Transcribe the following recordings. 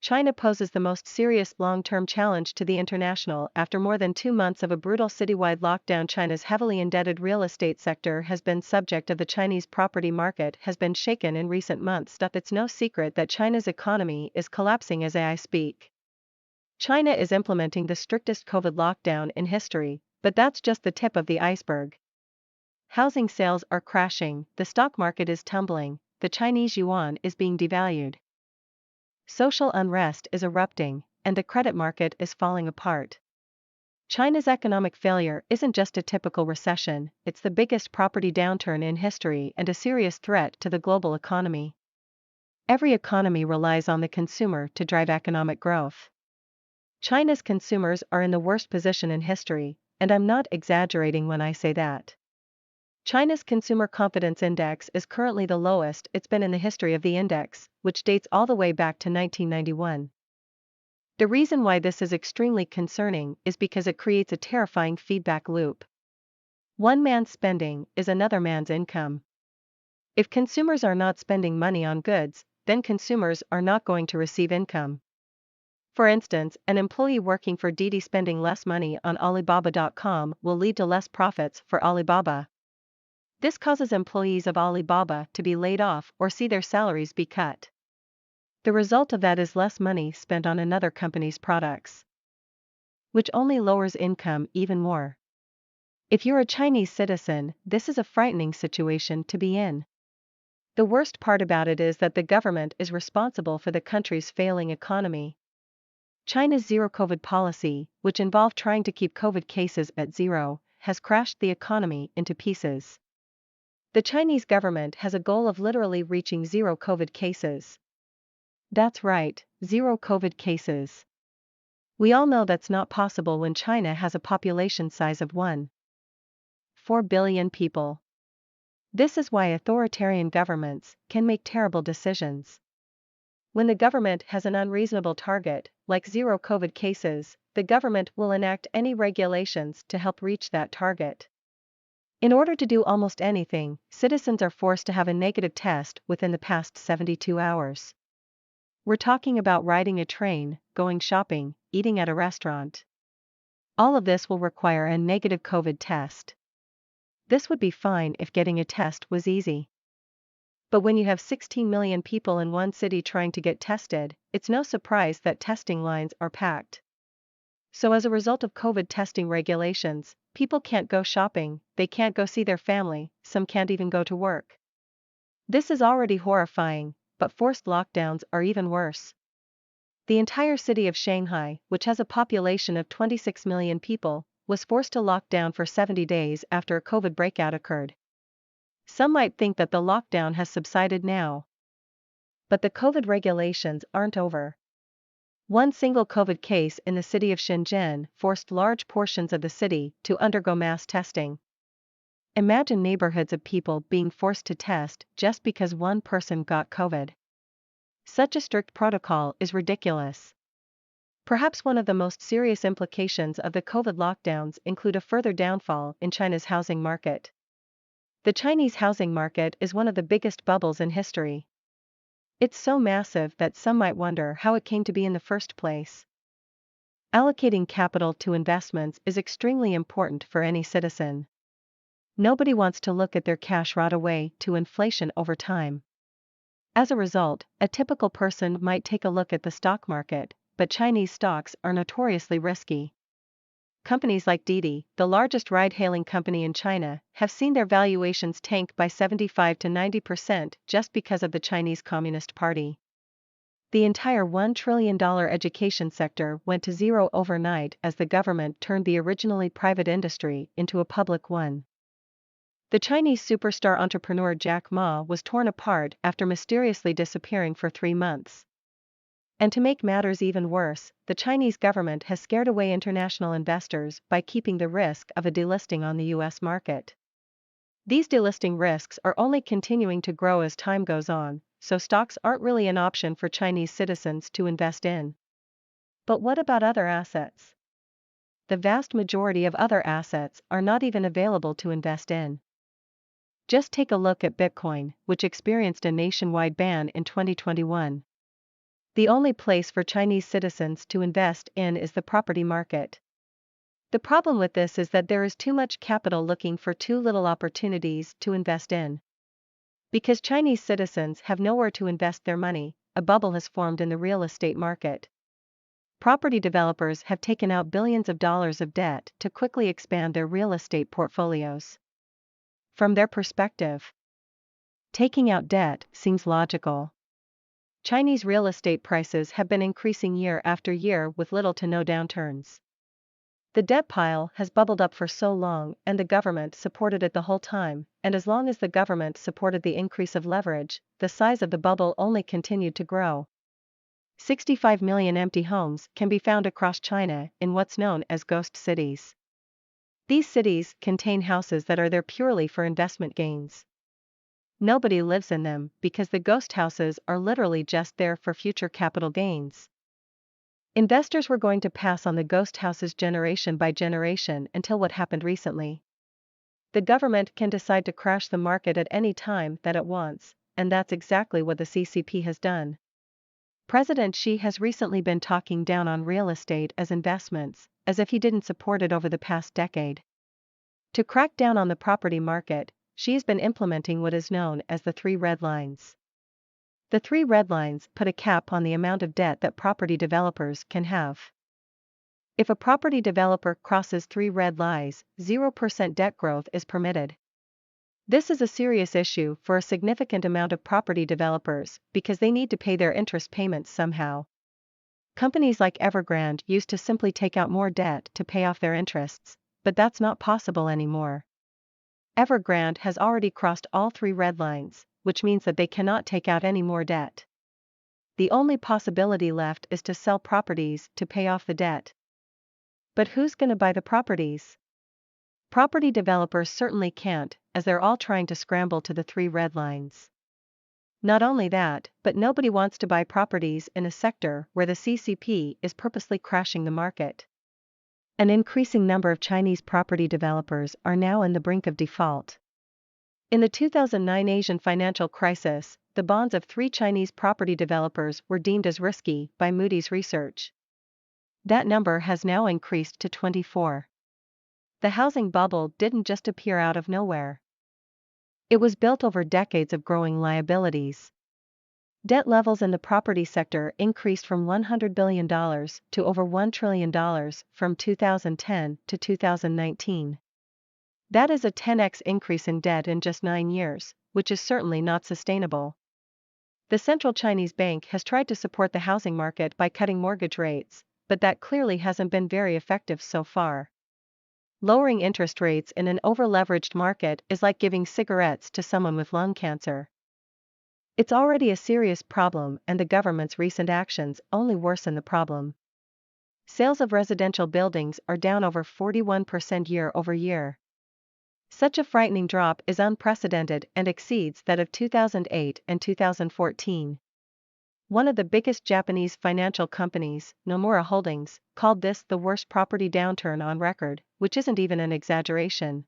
China poses the most serious long-term challenge to the international after more than 2 months of a brutal citywide lockdown. China's heavily indebted real estate sector has been subject of the Chinese property market has been shaken in recent months. It's no secret that China's economy is collapsing as I speak. China is implementing the strictest COVID lockdown in history, but that's just the tip of the iceberg. Housing sales are crashing, the stock market is tumbling, the Chinese yuan is being devalued. Social unrest is erupting, and the credit market is falling apart. China's economic failure isn't just a typical recession, it's the biggest property downturn in history and a serious threat to the global economy. Every economy relies on the consumer to drive economic growth. China's consumers are in the worst position in history, and I'm not exaggerating when I say that. China's Consumer Confidence Index is currently the lowest it's been in the history of the index, which dates all the way back to 1991. The reason why this is extremely concerning is because it creates a terrifying feedback loop. One man's spending is another man's income. If consumers are not spending money on goods, then consumers are not going to receive income. For instance, an employee working for Didi spending less money on Alibaba.com will lead to less profits for Alibaba. This causes employees of Alibaba to be laid off or see their salaries be cut. The result of that is less money spent on another company's products, which only lowers income even more. If you're a Chinese citizen, this is a frightening situation to be in. The worst part about it is that the government is responsible for the country's failing economy. China's zero-COVID policy, which involved trying to keep COVID cases at zero, has crashed the economy into pieces. The Chinese government has a goal of literally reaching zero COVID cases. That's right, zero COVID cases. We all know that's not possible when China has a population size of 1.4 billion people. This is why authoritarian governments can make terrible decisions. When the government has an unreasonable target, like zero COVID cases, the government will enact any regulations to help reach that target. In order to do almost anything, citizens are forced to have a negative test within the past 72 hours. We're talking about riding a train, going shopping, eating at a restaurant. All of this will require a negative COVID test. This would be fine if getting a test was easy. But when you have 16 million people in one city trying to get tested, it's no surprise that testing lines are packed. So as a result of COVID testing regulations, people can't go shopping, they can't go see their family, some can't even go to work. This is already horrifying, but forced lockdowns are even worse. The entire city of Shanghai, which has a population of 26 million people, was forced to lock down for 70 days after a COVID breakout occurred. Some might think that the lockdown has subsided now. But the COVID regulations aren't over. One single COVID case in the city of Shenzhen forced large portions of the city to undergo mass testing. Imagine neighborhoods of people being forced to test just because one person got COVID. Such a strict protocol is ridiculous. Perhaps one of the most serious implications of the COVID lockdowns include a further downfall in China's housing market. The Chinese housing market is one of the biggest bubbles in history. It's so massive that some might wonder how it came to be in the first place. Allocating capital to investments is extremely important for any citizen. Nobody wants to look at their cash rot away to inflation over time. As a result, a typical person might take a look at the stock market, but Chinese stocks are notoriously risky. Companies like Didi, the largest ride-hailing company in China, have seen their valuations tank by 75 to 90% just because of the Chinese Communist Party. The entire $1 trillion education sector went to zero overnight as the government turned the originally private industry into a public one. The Chinese superstar entrepreneur Jack Ma was torn apart after mysteriously disappearing for 3 months. And to make matters even worse, the Chinese government has scared away international investors by keeping the risk of a delisting on the US market. These delisting risks are only continuing to grow as time goes on, so stocks aren't really an option for Chinese citizens to invest in. But what about other assets? The vast majority of other assets are not even available to invest in. Just take a look at Bitcoin, which experienced a nationwide ban in 2021. The only place for Chinese citizens to invest in is the property market. The problem with this is that there is too much capital looking for too little opportunities to invest in. Because Chinese citizens have nowhere to invest their money, a bubble has formed in the real estate market. Property developers have taken out billions of dollars of debt to quickly expand their real estate portfolios. From their perspective, taking out debt seems logical. Chinese real estate prices have been increasing year after year with little to no downturns. The debt pile has bubbled up for so long and the government supported it the whole time, and as long as the government supported the increase of leverage, the size of the bubble only continued to grow. 65 million empty homes can be found across China in what's known as ghost cities. These cities contain houses that are there purely for investment gains. Nobody lives in them because the ghost houses are literally just there for future capital gains. Investors were going to pass on the ghost houses generation by generation until what happened recently. The government can decide to crash the market at any time that it wants, and that's exactly what the CCP has done. President Xi has recently been talking down on real estate as investments, as if he didn't support it over the past decade. To crack down on the property market, Xi has been implementing what is known as the 3 red lines. The 3 red lines put a cap on the amount of debt that property developers can have. If a property developer crosses 3 red lines, 0% debt growth is permitted. This is a serious issue for a significant amount of property developers because they need to pay their interest payments somehow. Companies like Evergrande used to simply take out more debt to pay off their interests, but that's not possible anymore. Evergrande has already crossed all 3 red lines, which means that they cannot take out any more debt. The only possibility left is to sell properties to pay off the debt. But who's gonna buy the properties? Property developers certainly can't, as they're all trying to scramble to the 3 red lines. Not only that, but nobody wants to buy properties in a sector where the CCP is purposely crashing the market. An increasing number of Chinese property developers are now on the brink of default. In the 2009 Asian financial crisis, the bonds of 3 Chinese property developers were deemed as risky by Moody's research. That number has now increased to 24. The housing bubble didn't just appear out of nowhere. It was built over decades of growing liabilities. Debt levels in the property sector increased from $100 billion to over $1 trillion from 2010 to 2019. That is a 10x increase in debt in just 9 years, which is certainly not sustainable. The Central Chinese Bank has tried to support the housing market by cutting mortgage rates, but that clearly hasn't been very effective so far. Lowering interest rates in an over-leveraged market is like giving cigarettes to someone with lung cancer. It's already a serious problem and the government's recent actions only worsen the problem. Sales of residential buildings are down over 41% year over year. Such a frightening drop is unprecedented and exceeds that of 2008 and 2014. One of the biggest Japanese financial companies, Nomura Holdings, called this the worst property downturn on record, which isn't even an exaggeration.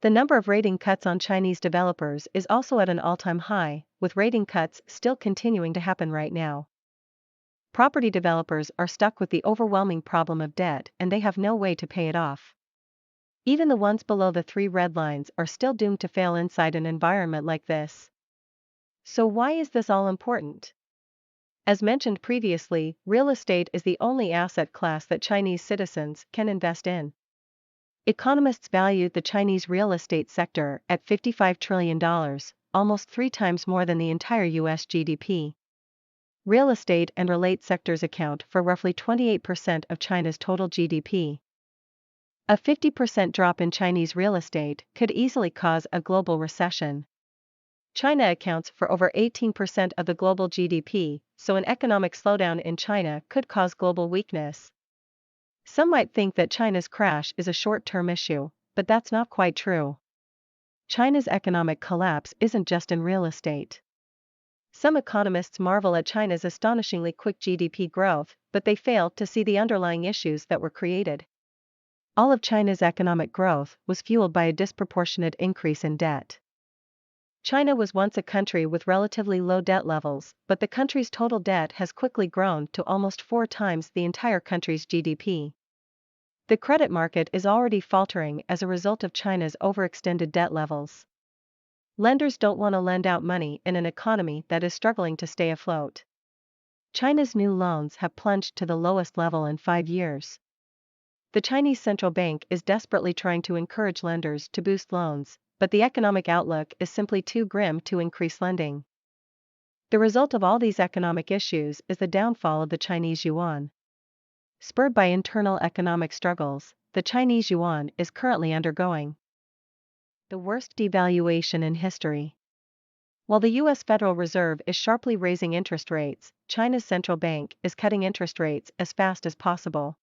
The number of rating cuts on Chinese developers is also at an all-time high, with rating cuts still continuing to happen right now. Property developers are stuck with the overwhelming problem of debt and they have no way to pay it off. Even the ones below the 3 red lines are still doomed to fail inside an environment like this. So why is this all important? As mentioned previously, real estate is the only asset class that Chinese citizens can invest in. Economists value the Chinese real estate sector at $55 trillion, almost 3 times more than the entire US GDP. Real estate and related sectors account for roughly 28% of China's total GDP. A 50% drop in Chinese real estate could easily cause a global recession. China accounts for over 18% of the global GDP, so an economic slowdown in China could cause global weakness. Some might think that China's crash is a short-term issue, but that's not quite true. China's economic collapse isn't just in real estate. Some economists marvel at China's astonishingly quick GDP growth, but they fail to see the underlying issues that were created. All of China's economic growth was fueled by a disproportionate increase in debt. China was once a country with relatively low debt levels, but the country's total debt has quickly grown to almost 4 times the entire country's GDP. The credit market is already faltering as a result of China's overextended debt levels. Lenders don't want to lend out money in an economy that is struggling to stay afloat. China's new loans have plunged to the lowest level in 5 years. The Chinese central bank is desperately trying to encourage lenders to boost loans, but the economic outlook is simply too grim to increase lending. The result of all these economic issues is the downfall of the Chinese yuan. Spurred by internal economic struggles, the Chinese yuan is currently undergoing the worst devaluation in history. While the U.S. Federal Reserve is sharply raising interest rates, China's central bank is cutting interest rates as fast as possible.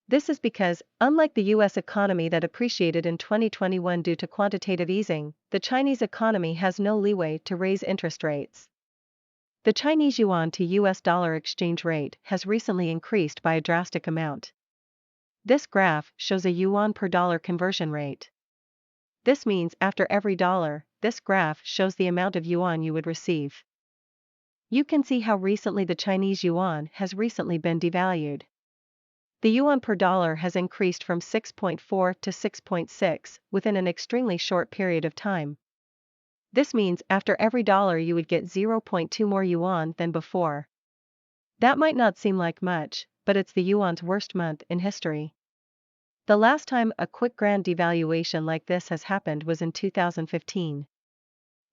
This is because, unlike the U.S. economy that appreciated in 2021 due to quantitative easing, the Chinese economy has no leeway to raise interest rates. The Chinese yuan to US dollar exchange rate has recently increased by a drastic amount. This graph shows a yuan per dollar conversion rate. This means after every dollar, this graph shows the amount of yuan you would receive. You can see how recently the Chinese yuan has recently been devalued. The yuan per dollar has increased from 6.4 to 6.6 within an extremely short period of time. This means after every dollar you would get 0.2 more yuan than before. That might not seem like much, but it's the yuan's worst month in history. The last time a quick grand devaluation like this has happened was in 2015.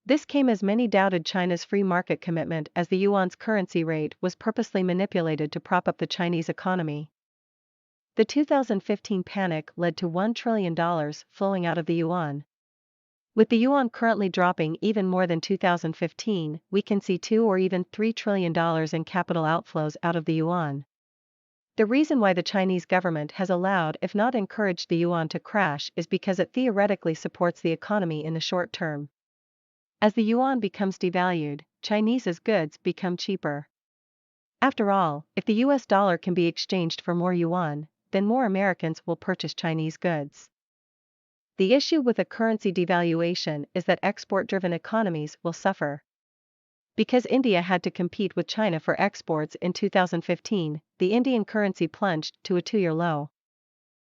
This came as many doubted China's free market commitment as the yuan's currency rate was purposely manipulated to prop up the Chinese economy. The 2015 panic led to $1 trillion flowing out of the yuan. With the yuan currently dropping even more than 2015, we can see $2 or even $3 trillion in capital outflows out of the yuan. The reason why the Chinese government has allowed, if not encouraged, the yuan to crash is because it theoretically supports the economy in the short term. As the yuan becomes devalued, Chinese goods become cheaper. After all, if the US dollar can be exchanged for more yuan, then more Americans will purchase Chinese goods. The issue with a currency devaluation is that export-driven economies will suffer. Because India had to compete with China for exports in 2015, the Indian currency plunged to a 2-year low.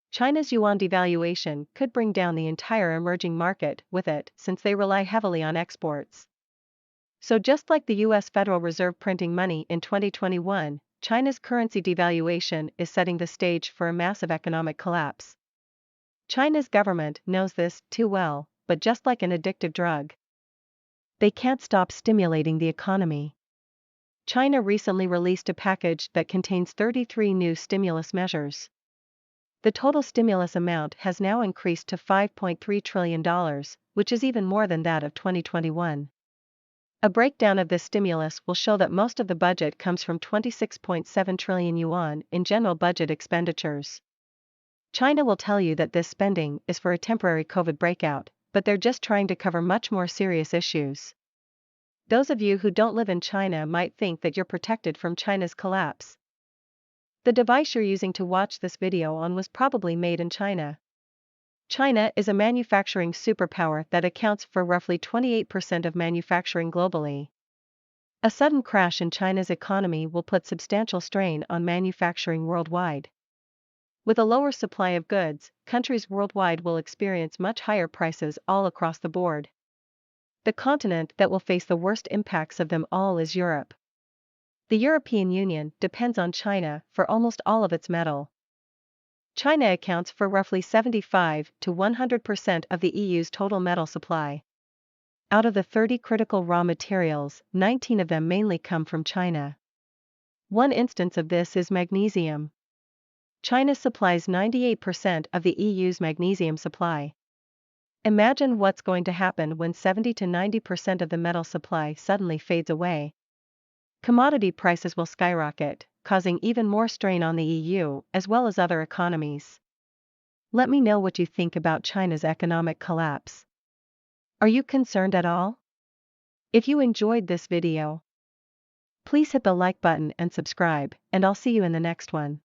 China's yuan devaluation could bring down the entire emerging market with it, since they rely heavily on exports. So just like the US Federal Reserve printing money in 2021, China's currency devaluation is setting the stage for a massive economic collapse. China's government knows this too well, but just like an addictive drug, they can't stop stimulating the economy. China recently released a package that contains 33 new stimulus measures. The total stimulus amount has now increased to $5.3 trillion, which is even more than that of 2021. A breakdown of this stimulus will show that most of the budget comes from 26.7 trillion yuan in general budget expenditures. China will tell you that this spending is for a temporary COVID breakout, but they're just trying to cover much more serious issues. Those of you who don't live in China might think that you're protected from China's collapse. The device you're using to watch this video on was probably made in China. China is a manufacturing superpower that accounts for roughly 28% of manufacturing globally. A sudden crash in China's economy will put substantial strain on manufacturing worldwide. With a lower supply of goods, countries worldwide will experience much higher prices all across the board. The continent that will face the worst impacts of them all is Europe. The European Union depends on China for almost all of its metal. China accounts for roughly 75 to 100% of the EU's total metal supply. Out of the 30 critical raw materials, 19 of them mainly come from China. One instance of this is magnesium. China supplies 98% of the EU's magnesium supply. Imagine what's going to happen when 70 to 90% of the metal supply suddenly fades away. Commodity prices will skyrocket, causing even more strain on the EU as well as other economies. Let me know what you think about China's economic collapse. Are you concerned at all? If you enjoyed this video, please hit the like button and subscribe, and I'll see you in the next one.